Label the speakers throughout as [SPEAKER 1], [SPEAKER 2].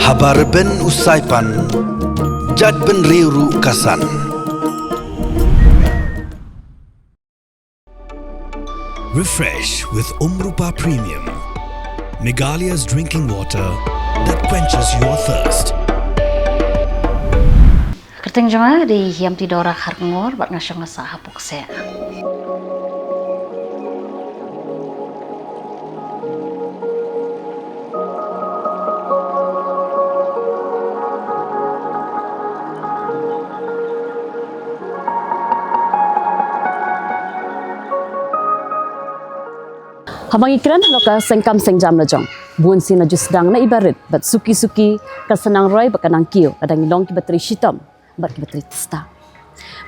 [SPEAKER 1] Habar ben usaipan, jad ben riuru kasan. Refresh with Rupa Premium, Meghalaya's drinking water that quenches your thirst.
[SPEAKER 2] Kerteng jonga di hiam tidora harngor bat ngasyong ngasa hapuk se.
[SPEAKER 3] Habang ikran loka sengkam sengjam lajong. Buon sina jus sedang na ibarit bat suki-suki kasenang roy bakanang kiyo kadang ilong ki bateri shitam bat ki bateri testa.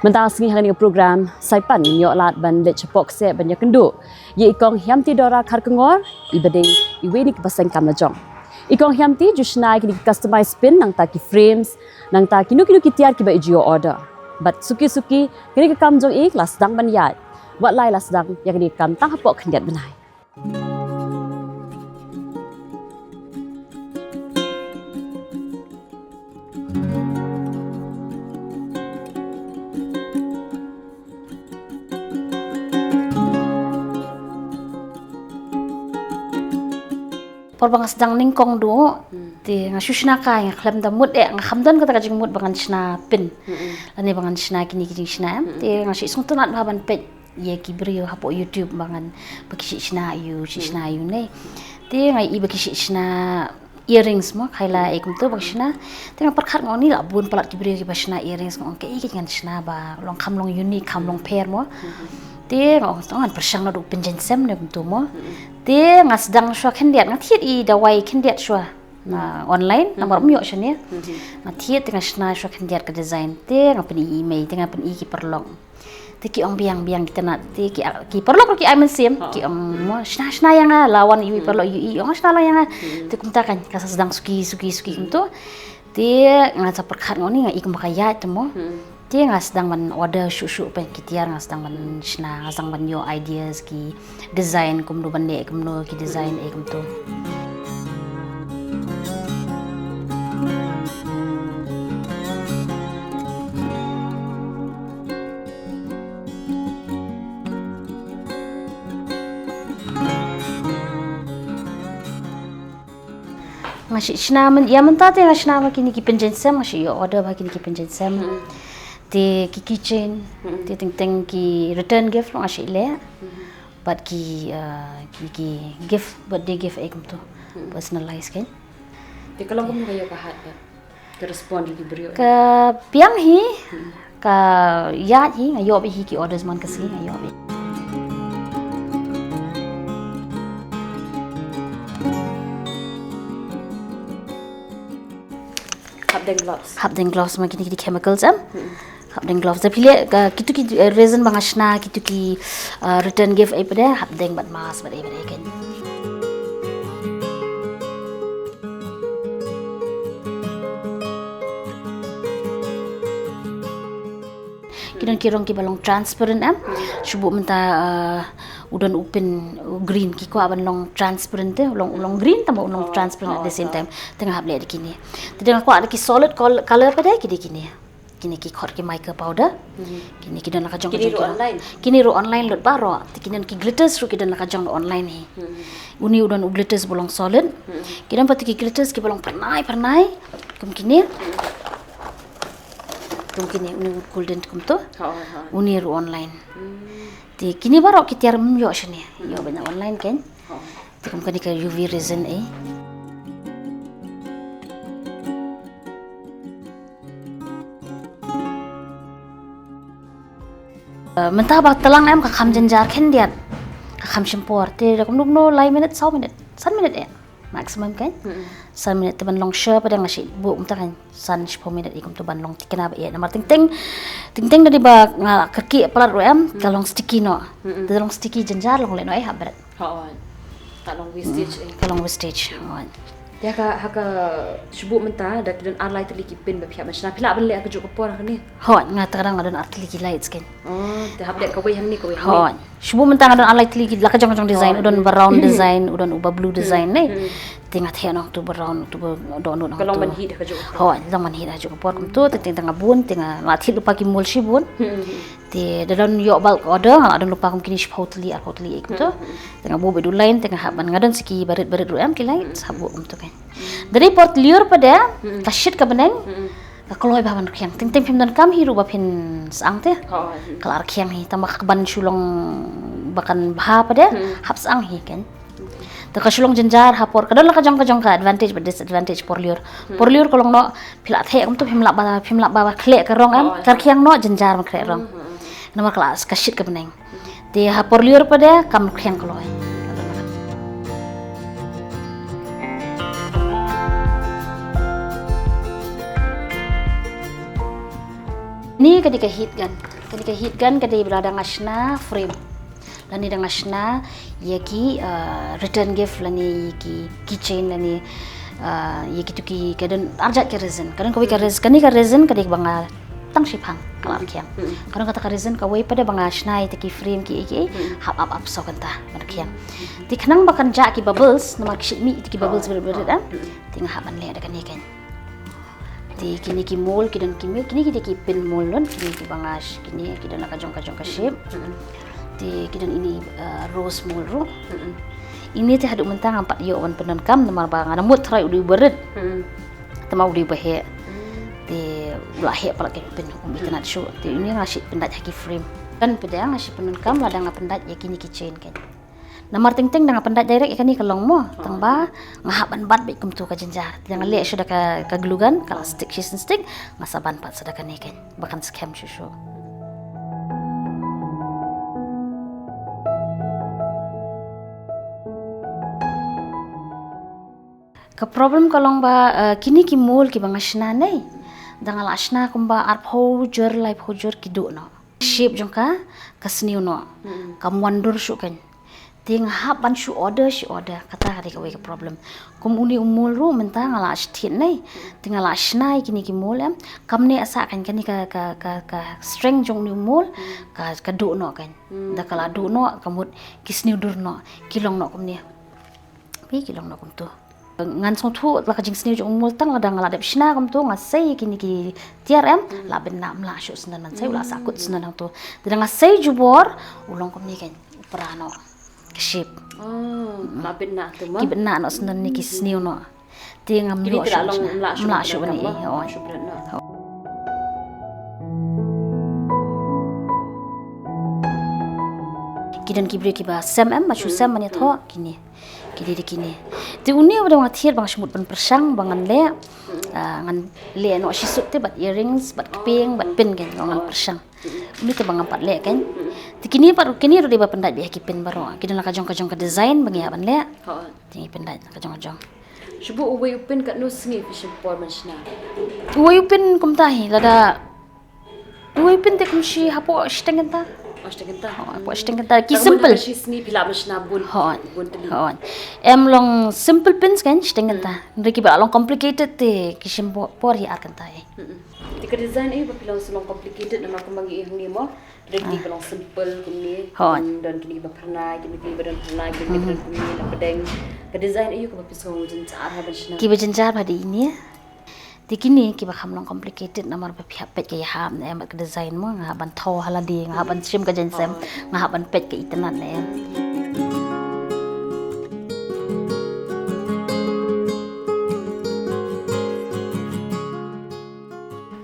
[SPEAKER 3] Mentang sengi hari program Saipan nyok lat ban le cepok se ban yakendu. Ye ikong hiam ti dora khar kengor ibading iwe ni ki sengkam lajong. Ikong hiam ti jus nai ki customize pin nang ta ki frames nang ta ki nu ki tiar ki ba ijo order. Bat suki-suki kini ki kam jong ik las dang ban yat. Wat lai las dang yang ni kam tang hapok khendiat benai.
[SPEAKER 2] Porbang sedang ningkong do ti ngasyusna ka yang klam da mut ngamdon kata kajing mut bangan sna pin lani bangan sna kini sna ti ngasy sungtunat baban pet ye kibrio hapo YouTube bangan bagi sna you ne ti ngai i bagi sna earrings mo khaila ekum to bagi sna ti ngapar khat ngoni la bun palat kibrio ki basna earrings ngong ke iki ngan sna ba long kham long unique kham long pair mo ti ngong tongan persang na du penjen sem ne kum to mo ti ngasdang shwa khendiat ngathit i dawai khendiat shwa na online nomor myo shania ngathit ngasna shwa khendiat ka design ti ngapani email ti ngapani ki perlong ti ki ong biang kita na ti ki perlong ki ai men sim ki ong mo shna yang lawan i perlo i ong shna la yang ti kumta kan kasasdang suki kum to ti ngasa perkhat ngoni ngai ikum kaya tu mo ti ngasdang man order shu pen kitiar ngasdang man shna ngasdang man yo ideas ki design kum do bande kum no ki design kum to ngasih shna man ya man tate ngasna ma kini ki penjen sem ngasih yo order ba kini ki penjen sem ti ki kitchen ti ting ki return gift ngasih le but ki gift birthday gift ekum to personalize kan
[SPEAKER 3] Ti kalau kamu kayo kahat ka respond di brio
[SPEAKER 2] ka piang hi ka ya hi ngayo bi hi ki orders man kasi ngayo bi Habdeng gloves ma kini chemicals habdeng gloves da pile kitu ki reason bangasna kitu ki return gift ai pada habdeng bat mas bat ai pada kan kidan kirong ki balong transparent shubu menta udan upin green ki ko aban long transparent long green tama long transparent at the same time tengah hable di kini tengah ko ada ki solid color pada kini ki khot ki mica powder kini kidan nakajong kini ro online lot baro kidan ki glitters ro kidan nakajong online hi uni udan glitters bolong solid kidan pati ki glitters ki bolong pernai kum kini uni golden kum to uni ro online ti kini baru kita yo shani yo banyak online kan ti kum kani ka UV resin mentah bak telang ka kham janjar khen diat ka kham shampoo ti kum no lai minute 1 minute maximum kan 1 minute teban long share pada ngasih bu kan 1 minute ikum tu ban long tikena ba nomor ting dari ba kerki pelat ro kalong sticky no long sticky janjar long le no habrat kalong wastage
[SPEAKER 3] ya ka subu menta dak dan arlai teli kipin ba pia masna pila ban le ka juk por ni
[SPEAKER 2] ngata kadang ada artili lights kan
[SPEAKER 3] te hablet ka we han ni ko we
[SPEAKER 2] Shubu mentang adon alai tili la kajong design udon brown design udon uba blue design nei. Tingat he no tu brown tu don don.
[SPEAKER 3] Kalong man hid ka jo.
[SPEAKER 2] Ho, long man hid aju por kum tu ting tengah bun tengah lathi lupa ki mul shi bun. Ti dalam yo bulk order adon lupa kum kini hoteli ikum tu. Tengah bu bedu lain tengah haban ngadon siki barit ruam ki lain sabu kum tu kan. Dari port liur pada kashit ka beneng. Kalau iba ban kiang ting ting pim dan kam hiru ba pin sang te. Kelar kiang hi tambah keban sulong bakan bah pada hap sang hi kan. Taka sulong jenjar hapor kadon la kajong ka advantage but disadvantage por liur kolong no pilat he kum tu pim lak ba kle ka rong am kar kiang no jenjar ma kle rong. Nomor kelas kashit ka beneng. Di hapor liur pada kam kiang koloi. Ni kadika hit gan kadai berada ngasna frame. Lani dangasna yaki return gift lani yaki keychain lani yaki tuki kadon arjat ke resin. Kadon kawi ka resin kadai banga tang shipang kalar kiang. Kadon kata ka resin kawi pada banga shnai taki frame ki hap so kanta bar kiang. Di kanang bakan ja ki bubbles nama kishit mi ki bubbles berat tinga haban le ada kan ikan. Di kini ki mol kidan kini ki pin mol lon kini ki bangas kini kidan kajong ka shape. Di kidan ini rose mol ro. Ini teh haduk mentang empat yo wan penan kam namar bang ana mut try udi berit. Tama udi bahe. Di lahe pala ke pin internet show. Di ini ngasih pendat haki frame. Kan pedang ngasih penan kam ladang pendat ya kini ki chain kan. Namar ting-ting dengan pendat direct ikan ni kalong mo tangba ngahaban bat baik kum tu ka jenjar jangan le sudah ka glugan kalau stick ngasaban pat sudah kan ikan bahkan scam susu ka problem kalong ba kini ki mul ki bangasna nei dangal asna kumba arp hojur life hojur ki do no shape jongka kasniu no kam wandur shu kan ting hap ban shu order kata hari ka problem kum uni umul ru mentang ala ashtin nei tinggal ashnai kini ki mul kam ne asa kan kani ka string jong ni umul ka do no kan da kala do no kamut kisni dur no kilong no kum ni pi kilong no kum tu ngan song thu la ka jing sni jong umul tang la dang la dep shna kum tu ngasai kini ki trm la ben nam la shu snan sai la sakut snan tu da ngasai jubor ulong kum ni kan prano shape.
[SPEAKER 3] Mabit na tu ma.
[SPEAKER 2] Kibit na no snan ni kisniu no. Ti ngam lo mla shu ni. Kidan kibre kiba sem machu sem mani tho kini. Kini. Ti uni ada wang thier bang shmut ban persang bangan le ngan le no shisut te bat earrings bat keping bat pin kan ngan persang. Uni te bang empat le kan. Kini ro deba pendat bi hakipin baro kidan kajong ka design bangi aban le tingi pendat kajong
[SPEAKER 3] Shubu uwe upin kat no sngi fishing por manshna.
[SPEAKER 2] uwe upin kumtahi lada uwe upin te kumshi hapo shtengenta hapo shtengenta ki simple
[SPEAKER 3] Shi sngi pila manshna bun.
[SPEAKER 2] hon long simple pins kan shtengenta ndiki ba long complicated te kishim por hi arkanta
[SPEAKER 3] Tika design ini pila long complicated nama kemangi ihni mo. Regi kalau simple kini dan kini berpernah kini berpernah kini lapedeng ke design itu kau bisa ngujin cara bersihnya
[SPEAKER 2] ki bejenjar pada ini Dikini ki bakam long complicated namar pe pihak pet ke ham ne mat ke design mo ngaban tho haladi ngaban sim ke jensem ngaban pet ke internet ne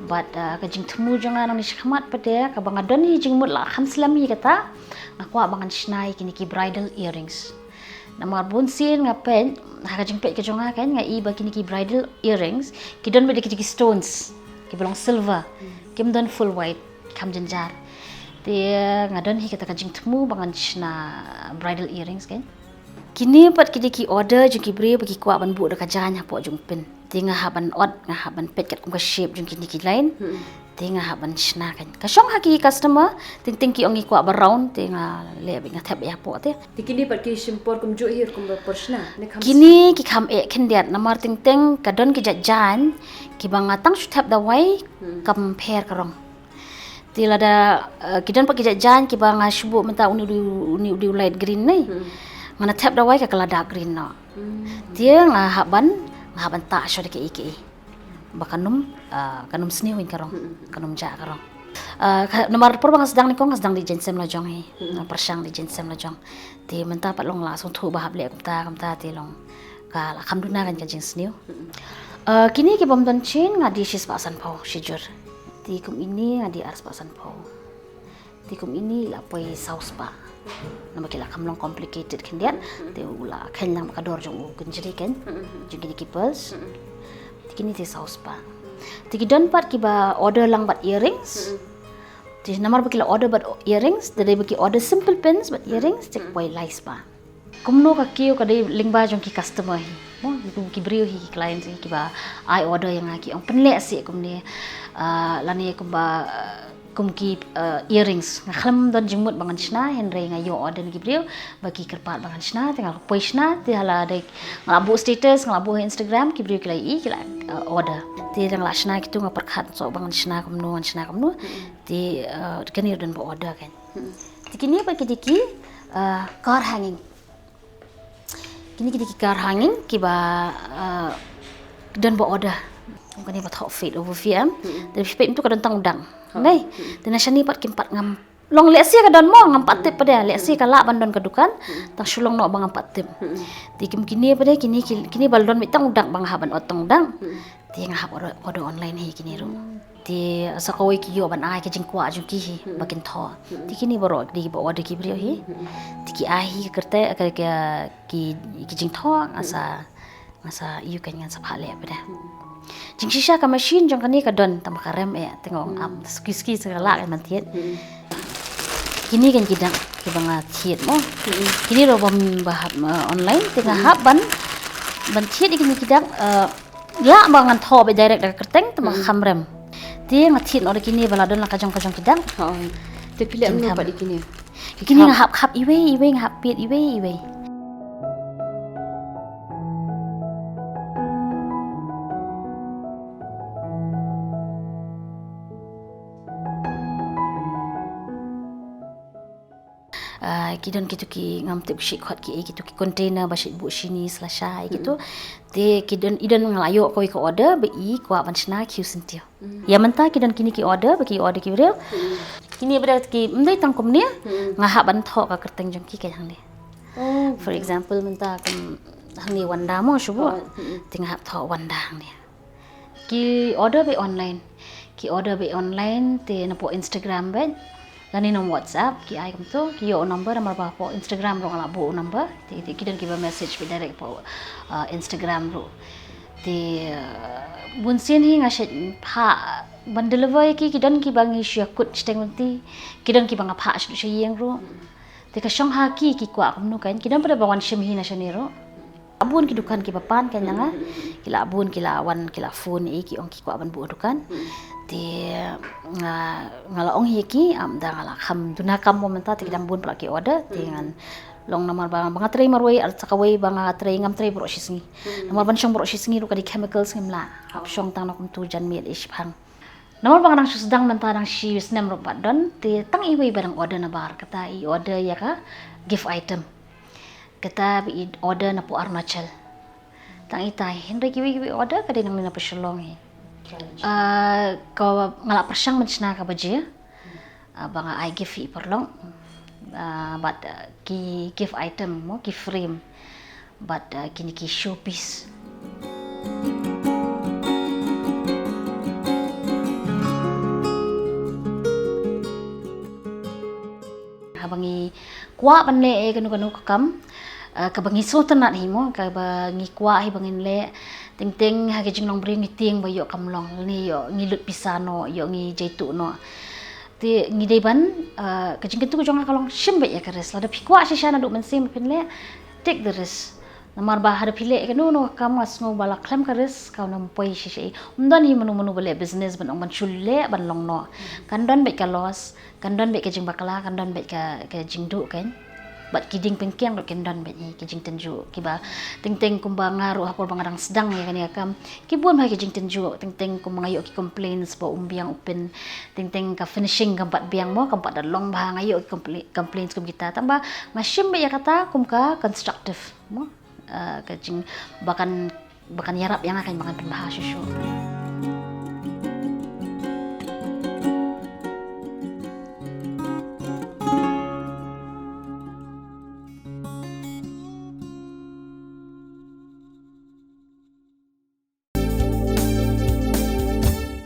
[SPEAKER 2] But kajing temu jangan ni shkamat pada kabang adon hi jing mut la kham slami kata aku abangan shnai kini ki bridal earrings namar bunsin ngapen kajing pet ke jonga kan ngai ba kini ki bridal earrings ki don bede ki stones ki belong silver kim don full white kam jenjar dia ngadon hi kata kajing temu bangan shna bridal earrings kan kini pat ki order jung ki bre bagi ku aban bu da kajanya po jung pen tinga haban od nga haban pet kat kum ka shape jung kini ki lain tinga haban shna kan ka shong haki customer ting ki ongi ku around tinga le bi nga thap ya po te
[SPEAKER 3] Dikini pergi simpor kum jo hir kum bersna
[SPEAKER 2] kini ki kham e khendiat namar ting ka don ki jajan ki banga tang shu thap da wai compare karong Ti lada kidan pak kijak jan ki bang shubu menta uni light green ni. Ngana tap dawai ka kala dark green no. Dia ngahaban tak syode ke iki. Bakanum kanum seni win karong. Kanum ja karong. Nomor por bang sedang ni kong sedang di jensem la jong hi. Persang di jensem la jong. Ti menta pat long la sung thu bahab le kamta ti long. Ka la kamduna kan ka jens niu. Kini ki bom don chin ngadi sis pasan pau shijur. Ti kum ini ngadi ars pasan pau. Ti kum ini la poi saus pa. Nama kila kamlong complicated kendian. Ti ula kenyang makador jong u kunjeri ken. Jong kini kipels. Ti kini ti saus pa. Ti don pat ki ba order lang bat earrings. Ti namar bakila order but earrings. Dari baki order simple pins but earrings. Cek poi lice pa. Kumno ka kiyo kadai lingba jong ki customer hi. Mo ki brio hi client hi ki ba I order yang aki ang penle si kumni lani kumba kumki earrings ngakhlem don jingmut bangan chna henre ngayo order ki brio bagi kerpat bangan chna tinggal poi chna ti hala dai ngalabu status ngalabu Instagram ki brio kilai kila order ti dang la chna kitu ngaperkhat so bangan chna kumnu ti kenir don bo order kan ti kini bagi diki car hanging kini kar hanging kiba dan bo order kani ba thok fit over VM dari fit itu kadang tang udang nei dina shani pat kimpat ngam long lesi ka don mo ngam patip pada lesi ka la bandon kadukan tang sulong no bang patip ti kim kini pada kini baldon mitang udang bang haban otong udang ti ngahap order online hi kini ru ti sakawai ki yo ban ai ke jingkwa ju ki hi bakin tho ti kini boro di bo order ki brio hi ti ki ai hi kerte ki jing tho asa yu kan ngan saphale pada jing shisha ka machine jong kani ka don tam karem tengok am ski segala kan mantiet kini kan kidang ki banga thiet mo kini ro bom bahap online tengah hap ban thiet kini kidang la bangan tho be direct da kerteng tam khamrem ti ngathit no kini bala don la kajong kidang
[SPEAKER 3] Ti pilih anu apa di kini.
[SPEAKER 2] kini ngahap iwe ngahap pit iwe kidon kitu ki ngam tip shik hot ki kitu ki container ba shik bu shini slasha gitu te kidon idon ngalayo ko order be kwa banchna ki usintia ya menta kidon kini ki order ki real kini berat ki mendai tangkom ni ngahap ban tho ka kerteng jong ki kayang ni for example menta kam hangni wanda mo shubu tingahap tho wanda ni ki order be online te na po Instagram be lani nom WhatsApp ki ai kam to ki yo number amar ba po Instagram ro ngala bo number ti kidan ki ba message be direct po Instagram ro ti bunsin hi nga shet pha ban deliver ki kidan ki bang isya kut steng ti kidan ki bang pha shu yeng ro ti ka shong ha ki kwa kam nu kan kidan pada bawan shim hi na shani ro abun ki dukan ki papan kan nga kila abun kila wan kila phone ki ong ki kwa ban bu dukan ti ngala ong hiki da ngala kham duna kam momenta ti dam bun plaki order ti ngan long namar bang tray marway al sakaway bang tray ngam tray bro shisngi namar ban shong bro shisngi ru kadi chemicals ngimla hap shong tang nakum tu jan mil ish phang namar bang nang susdang menta nang shi snem ro badon ti tang iway barang order na bar kata I order ya ka gift item kata bi order na po Arunachal tang itai henry kiwi order kadi nang na pashalong hi kau ngalap persang mencina ka baje bang I give i perlong but ki give item mo ki frame but kini ki showpiece habangi kwa banle kanu kam kabangi sotanat himo kabangi kwa hi bangin le ting ha ke jinglong bring ting ba yo kamlong ni yo ngilut pisano yo ngi jaitu no ti ngi deban ke jing tu jong kalong shimbe ya keres la da pikwa shisha na du mensim pinle take the risk namar ba har pile ke no kam asngo bala klem keres ka nam poi shisha umdan hi manu bale business ban ong chulle ban long no kandon be ka loss kandon be ke jing bakala kandon be ka jing du kan bat kiding pengkiang lo kendan bet ni kijing tenju kiba ting kumba ngaru hapor bangadang sedang ya kan ya kam kibuan ba kijing tenju ting kumba ngayo ki complaints ba umbiang open ting ka finishing kampat biang mo kampat dalong ba ngayo complaints kum kita tambah masyim ba ya kata kum ka constructive mo kajing bahkan yarap yang akan makan bahasa syur.